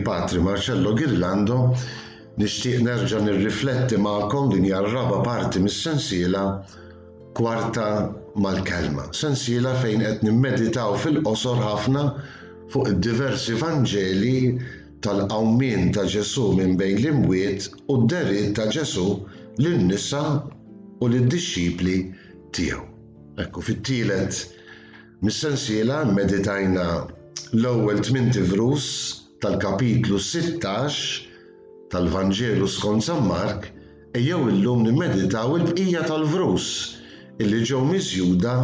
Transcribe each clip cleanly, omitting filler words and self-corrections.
Patri Marcello Ghirlando, nixtieq nerġa' nirrifletti magħkom din hija r-raba' parti mis-sensiela Kwarta mal-Kelma. Sensiela fejn qed nimmeditaw fil-qosor ħafna fuq id-diversi Vanġeli tal-qawmien ta' Ġesu minn bejn l-imwiet u d-deried ta' Ġesu lin-nisa u lid-dixxipli tiegħu. Ekku fit-tielet mis-sensiela mmeditajna l-ewwel 8 vrus tal-kapitlu 16 tal-Vanġelu skont San Mark, ejjew illum nimmeditaw il-bqija tal-vrus illi ġew miżjuda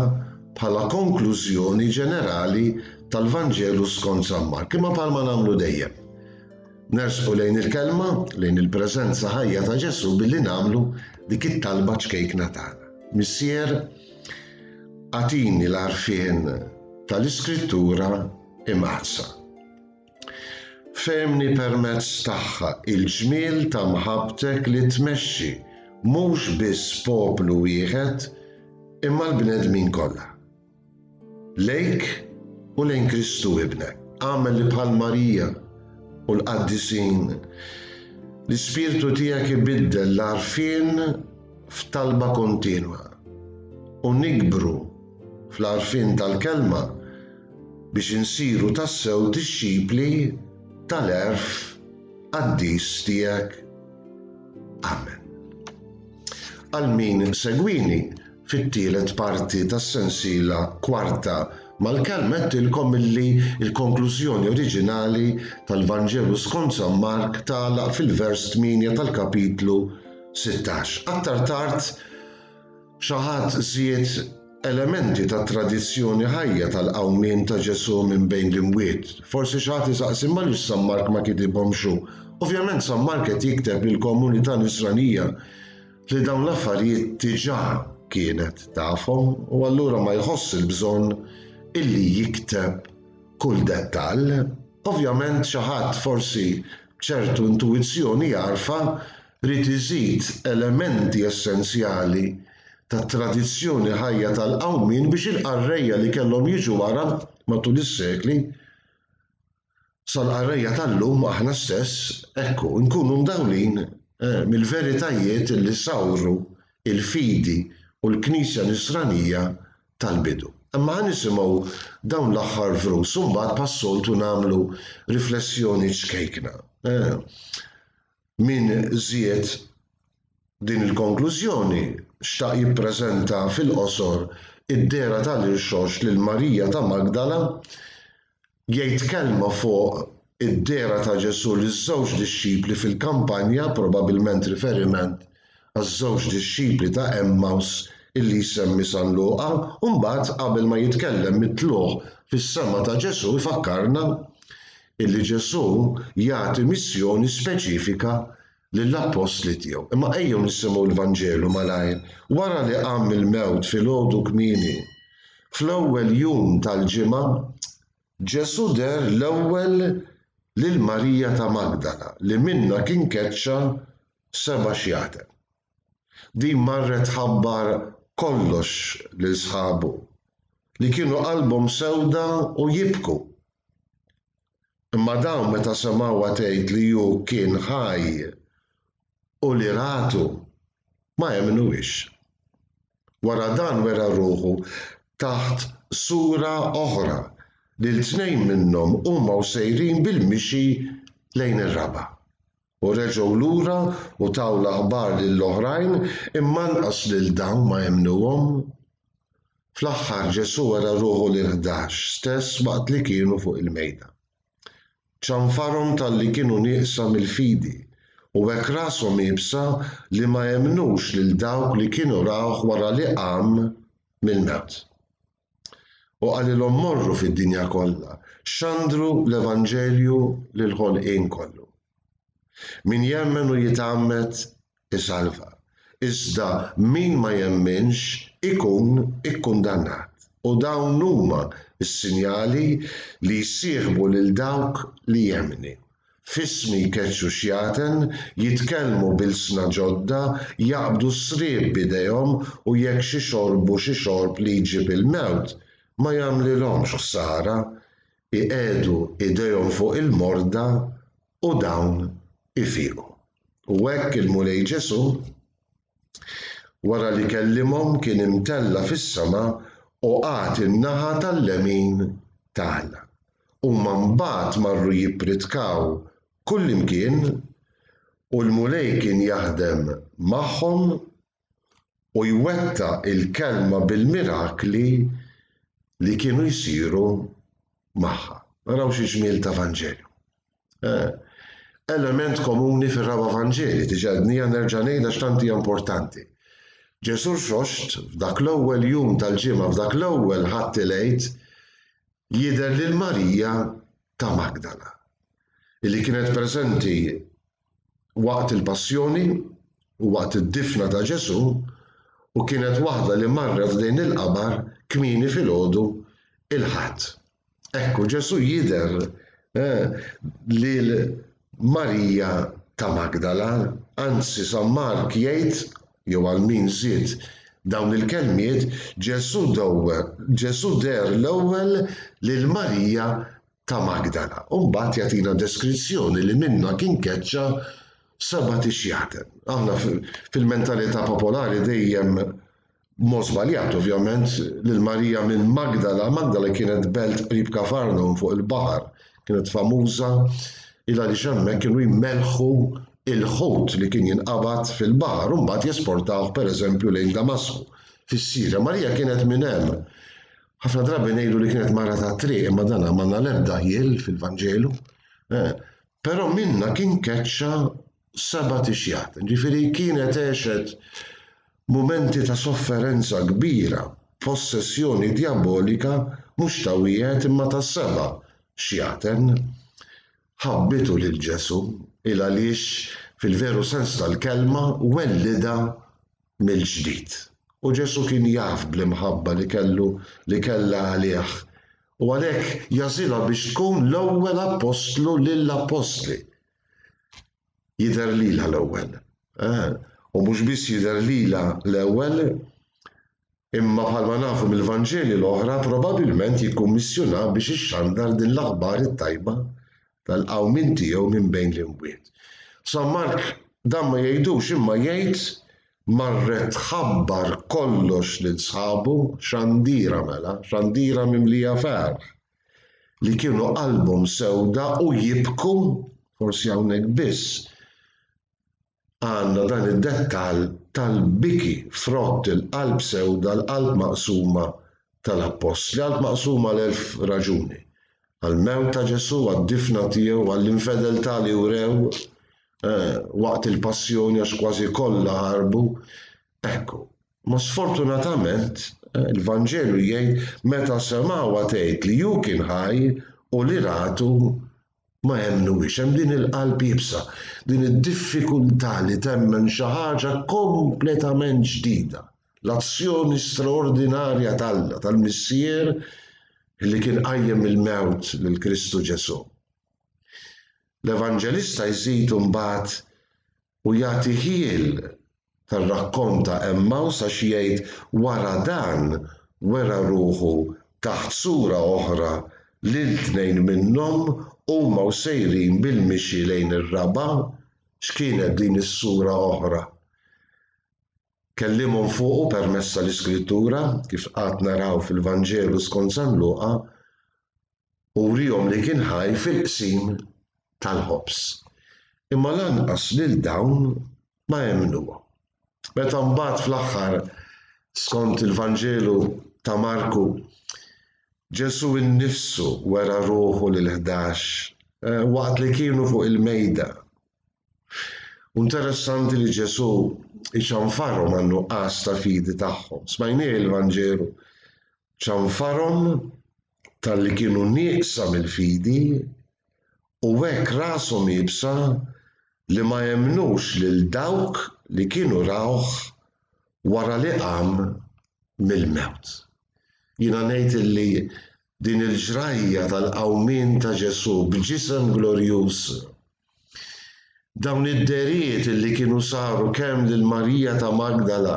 bħala konklużjoni ġenerali tal-Vanġelu skont San Mark, imma bħalma nagħmlu dejjem. Nersqu lejn il-kelma, lejn il-preżenza ħajja ta' Ġesu billi nagħmlu dik it-talba ċkejkna tagħna. Missier, għatini l-għarfien tal-Iskrittura imqassa. Femni permezz tagħha il-ġmiel ta' maħabbtek li tmexxi mhux biss poplu wieħed imma l-bnedmin kollha. Lejk u lejn Kristu ibnek. Għamel li bħal Marija u l-qaddisin. L-Ispirtu tiegħek ibiddel l-għarfien f'talba kontinwa u nikbru fl-għarfien tal-kelma biex insiru tassew dixxipli tal-erf qaddis tiegħek. Amen. Għal min segwini fit-tielet parti tas-sensiela Kwarta mal-Kelma qedtilkom illi il-konklużjoni oriġinali tal-Vanġelu skont San Mark tagħlaq fil-vers 8 tal-kapitlu 16. Aktar tard xi ħadd żied elementi ta' tradizzjoni ħajja tal-qawmien ta' Ġesu minn bejn l-imwiet. Forsi xi ħadd isaqsi għaliex San Mark ma kitibhom xu. Ovvjament San Mark qed jikteb lill-komunità Nisranija li dawn l-affarijiet diġà kienet tafhom u allura ma jħoss il-bżonn illi jikteb kull dettall. Ovvjament xi ħadd forsi b'ċertu intuizzjoni jarfa rid iżid elementi essenzjali ta' tradizzjoni ħajja tal-qawmien biex il-qarrejja li kellhom jiġu wara matul is-sekli sal-qarrejja tal-lum aħna stess ekku nkunu mdawlin mill-veritajiet li sawru il-fidi u l-Knisja Nisranija tal-bidu. Imma nisimgħu dawn l-aħħar vrus u mbagħad pas-soltu nagħmlu riflessjoni ċkejkna. Min żied din il-konklużjoni xtaq jippreżenta fil-qosor id-dera tal-irxox lil Marija ta' Magdala, jgħid kelma fuq id-dera ta' Ġesu liż-żewġ dixxipli fil-kampanja, probabbilment riferiment għaż-żewġ dixxipli ta' Emmaus illi jsemmi San Luqa, u mbagħad qabel ma jitkellem mit-tluq fis-sema ta' Ġesu jfakkarna illi Ġesu jagħti missjoni speċifika lill-apostli tiegħu. Imma ejjew nisimgħu l-Vanġelu malajr. Wara li qam mill-mewt filgħodu kmieni, fl-ewwel jum tal-ġimgħa, Ġesu der l-ewwel lil Marija ta' Magdala li minnha kien keċċa 7 xjaten. Din marret ħabbar kollox lil sħabu li kienu qalbhom sewda u jibku. Imma dawn meta semgħuha tgħid li hu kien ħaj u li ratu ma jemnuwix. Wara dan wera ruħu taħt sura oħra li l-tnejn minnhom huma sejrin bil-mixi lejn ir-raba. U reġgħu lura u taw l-aħbar lill-oħrajn imma nqas lil dawn ma jemnuhom. Fl-aħħar Ġesu wera ruħu l-11 stess waqt li kienu fuq il-mejda. ċanfarhom talli kienu nieqsa mill-fidi u hekk rashom ibsa li ma jemnux lil dawk li kienu rawh wara li qam mill-mewt. U qalilhom morru fid-dinja kollha x'andru l-Evanġelju lill-ħolqien kollu. Min jemmen u jitgħammed isalva, iżda min ma jemminx ikun ikkundannat. U dawn huma s-sinjali li jsieħbu lil dawk li jemmni. F'ismi jkeċċu xjaten, jitkellmu bil-sna ġodda, jaqbdu s-srieb b'idejhom u jekk xi xorbu xi xorb li jġib il-mewt ma jagħmlilhomx ħsara, iqegħdu idejhom fuq il-morda u dawn ifiequ. U hekk il-mulej Ġesu wara li kellimhom kien imtella fis-sema u qagħad in-naħa tal-lemin ta' Alla. Huma mbagħad marru jippritkaw kullimkien u l-mulej kien jaħdem magħhom u jwettaq il-kelma bil-mirakli li kienu jsiru magħha. Naraw xi ġmiel ta' Vanġelju. Element komuni fir-raba' Vanġeli tiġednija nerġa' ngħidha x'tant hija importanti. Ġesu xoxt f'dak l-ewwel jum tal-ġimgħa f'dak l-ewwel ħadd il-għid jidher lil Marija ta' Magdala illi kienet preżenti waqt il-passjoni u waqt id-difna ta' Ġesu u kienet waħda li marret lejn il-qabar kmieni filgħodu il-ħadd. Ekku Ġesu jidher lil Marija ta' Magdala, anzi San Mark jgħid jew għal min żied dawn il-kelmiet Ġesu der l-ewwel lil Marija ta' Magdala. U mbagħad jagħtina deskrizzjoni li minnha kien keċċa 7 ixjaten. Aħna fil-mentalità popolari dejjem mod żbaljat ovvjament lil Marija minn Magdala. Magdala kienet belt qrib Kafarnaum fuq il-baħar, kienet famuża il għaliex hemmhekk kienu jmelħu il-ħut li kien jinqabad fil-baħar u mbagħad jesportawh pereżempju lejn Damasku fis-Sirja. Marija kienet minn hemm. Ħafna drabi ngħidu li kienet mara ta' triq imma dan m'għandna l-ebda ħiel fil-Vanġelu. Però minnha kien keċċa 7 ixjaten. Ġifieri kienet għexet mumenti ta' sofferenza kbira, possessjoni diabolika mhux ta' wieħed imma ta' 7 xjaten. Ħabbitu lil Ġesu il għaliex fil-veru sens tal-kelma wellida mill-ġdid. U Ġesu kien jaf bl-imħabba li kellha għalih. U għalhekk jażilha biex tkun l-ewwel apostlu lill-apostli. Jidher lilha l-ewwel. U mhux biss jidher lilha l-ewwel, imma bħalma nafu mill-Vanġeli l-oħra probabbilment jikkummissjona biex ixxandar din l-aħbar it-tajba tal-qawmin tiegħu minn bejn l-imwiet. San Mark dan ma jgħidux imma jgħid marret ħabbar kollox lil sħabu xandira mela, xandira mimlija ferħ li kienu qalbhom sewda u jibku, forsi hawnhekk biss għandna dan id-dettall tal-biki frott il-qalb sewda, l-qalb maqsuma tal-apostli, qalb maqsuma l-1000 raġuni. Għal-mewt ta' Ġesu, għad-difna tiegħu, għall-infedeltà li wrew waqt il-passjoni għax kważi kollha ħarbu. Ekku, ma sfortunatament il-Vanġelu jgħid meta semgħuha tgħid li hu kien ħaj u li ratu ma jemmnuhiex. Hemm din il-qalb jibsa, din id-diffikultà li temmen xi ħaġa kompletament ġdida. L-azzjoni straordinarja tal-Missier li kien qajjem il-mewt lil Kristu Ġesu. L-Evanġelista jżid mbagħad u jagħti ħiel tar-rakkonta Emmaus għax jgħid wara dan wera ruħu taħt sura oħra lil 2 minnhom huma sejrin bil-mixi lejn ir-raba' x'kienet din is-sura oħra. Kellimhom fuqu permezz tal-Iskrittura kif qatt naraw fil-Vanġelu skont San Luqa u wrihom li kien ħaj fil-qsim tal-ħobs. Imma lanqas lil dawn ma jemmnuha. Meta mbagħad fl-aħħar skont il-Vanġelu ta' Marku Ġesu innifsu wera ruħu lil 11 waqt li kienu fuq il-mejda. Interessanti li Ġesu iċanfarhom għan-nuqqas ta' fidi tagħhom. Smajnieh il-Vanġelu ċanfarhom tal-li kienu nieqsa mill-fidi u hekk rashom jibsa li ma jemmnux lil dawk li kienu rawh wara li qam mill-mewt. Jiena ngħid li din il-ġrajja tal-qawmien ta' Ġesu b'ġisem glorjuż, dawn id-derijiet li kienu saru kemm lil Marija ta' Magdala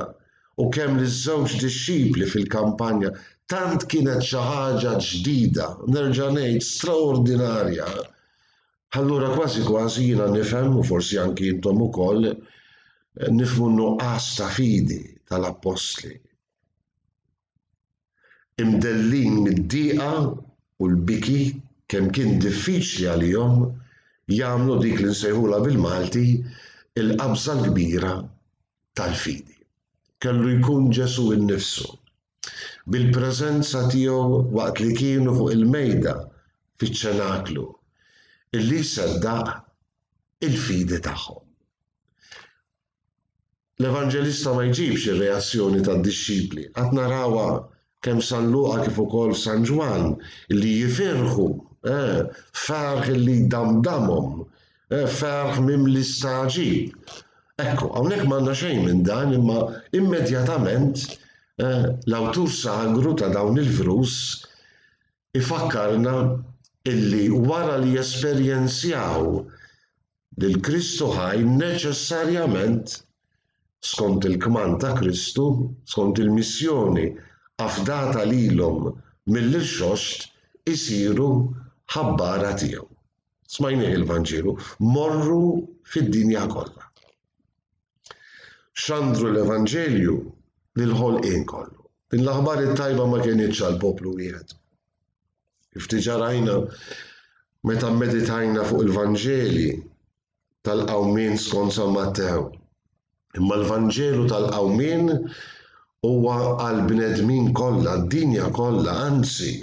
u kemm liż-żewġ dixxipli fil-kampanja, tant kienet xi ħaġa ġdida, nerġa' ngħid straordinarja. Allura kważi jiena nifhem u forsi anki intom ukoll nifhmu n-nuqqas ta' fidi tal-Apostli. Imdellin mid-dieqa u l-biki kemm kien diffiċli għalihom jagħmlu dik li nsejħulha bil-Malti il-qabża l-kbira tal-fidi. Kellu jkun Ġesu innifsu bil-preżenza tiegħu waqt li kienu fuq il-mejda fiċ-ċenaklu illi jseddaq il-fidi tagħhom. L-Evanġelista ma jġibx ir-reazzjoni tad-dixxipli, qed narawha kemm San Luqa kif ukoll San Ġwan li jifirħu, ferħ li jdamdamhom, ferħ mimli staġib. Ekku, hawnhekk m'għandna xejn minn dan imma immedjatament l-awtur sagru ta' dawn il-frus ifakkarna illi wara li jesperjenzjaw lil Kristu ħaj neċessarjament skont il-kman ta' Kristu, skont il-missjoni affdata lilhom mill-irxoxt isiru ħabbara tiegħu. Smajnieh il-Vanġielu, morru fid-dinja kollha. Xandru l-Evanġelju lil-ħolqien kollu. Din l-aħbar it-tajba ma kienitx għall-poplu wieħed. Kif diġà rajna meta mmeditajna fuq il-Vanġeli tal-qawmien skont San Mattew. Imma l-Vanġelu tal-qawmien huwa għall-bnedmin kollha, d-dinja kollha, anzi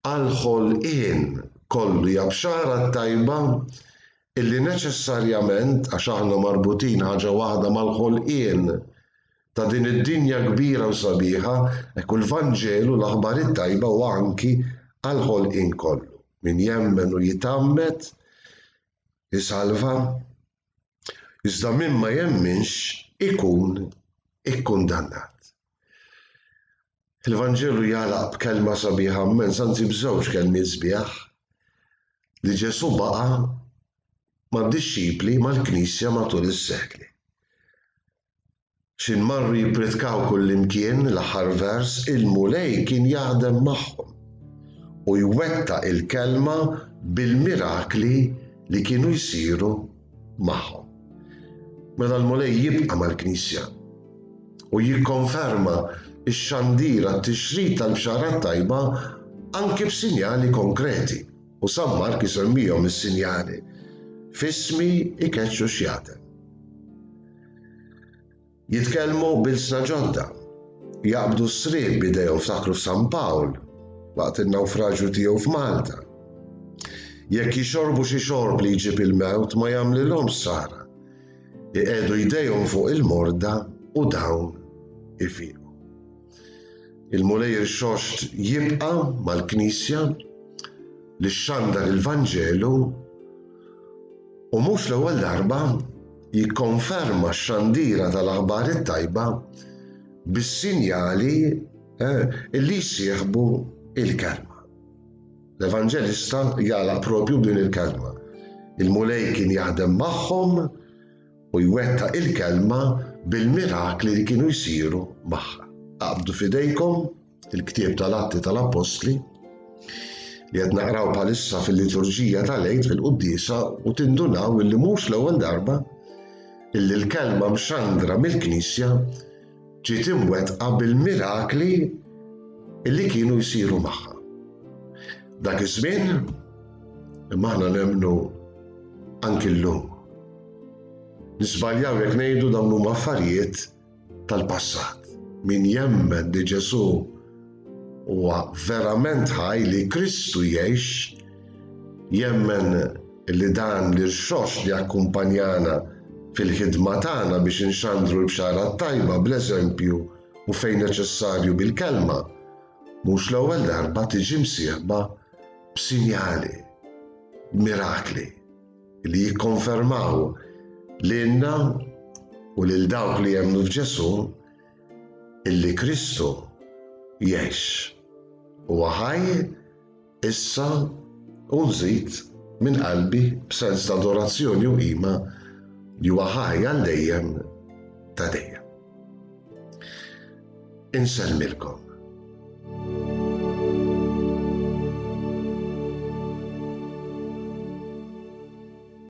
għall-ħolqien kollu hija bxara tajba illi neċessarjament għax aħna marbutin ħaġa waħda mal-ħolqien ta' din id-dinja kbira u sabiħa, hekk l-Vanġelu l-aħbar it-tajba huwa anki għall-ħolqien kollu. Min jemmen u jitammet jisalva, iżda min ma jemminx ikun ikkundannat. Il-Vanġelu jagħlaq b'kelma sabiħa immens, anzi b'żewġ kelmiet sbieħ li Ġesu baqa' mad-dixxipli mal-Knisja matul is-sekli. X'inmarru jippritkaw kullimkien l-aħħar vers il-mulej kien jaħdem magħhom u jwettaq il-kelma bil-mirakli li kienu jsiru magħhom. Meta l-mulej jibqa' mal-Knisja u jikkonferma x-xandira t-tixrid tal-bxara tajba anke b'sinjali konkreti u San Mark isemmihom is-sinjali f'ismi ikeċċu x'jagħtem. Jitkellmu bil-sna ġodda, jaqbdu s-srieb b'idejhom ftakru f'San Pawl waqt in-nawfraġġju tiegħu f'Malta. Jekk jixorbu xi xorb li jġib il-mewt ma jagħmlilhomx sara. Iqegħdu jdejhom fuq il-morda u dawn ifiequ. Il-mulej irxoxt jibqa' mal-Knisja li xxandar il-Vanġelu u mhux l-ewwel darba jikkonferma x-xandira tal-aħbar it-tajba bis-sinjali li jsieħbu il-kelma. L-Evanġelista jagħlaq propju din il-kelma. Il-mulej kien jaħdem magħhom u jwettaq il-kelma bil-mirakli li kienu jsiru magħha. Qabdu f'idejkom il-ktieb tal-Atti tal-Apostli li qed naqraw bħalissa fil-liturġija tal-Għid fil-Qudiesa u tindunaw illi mhux l-ewwel darba illi l-kelma mxandra mill-Knisja ġiet imwettqa bil-mirakli illi kienu jsiru magħha. Dak iż-żmien imma aħna nemmnu anki llum. Nisbaljaw jekk ngħidu dawn huma affarijiet tal-passat. Min jemmen li Ġesu huwa verament ħaj li Kristu jgħix, jemmen li dan l-irxox li akkumpanjana fil-ħidma tagħna biex inxandru l-bxara tajba bl-eżempju u fejn neċessarju bil-kelma, mhux l-ewwel darba tiġi msieħba b'sinjali, mirakli li jikkonfermaw lilna u lil dawk li jemmnu f'Ġesu illi Kristu jgħix huwa ħaj issa u nżid minn qalbi b'sens ta' adorazzjoni u qima li huwa ħaj għal dejjem ta' dejjem. Insellmilkom.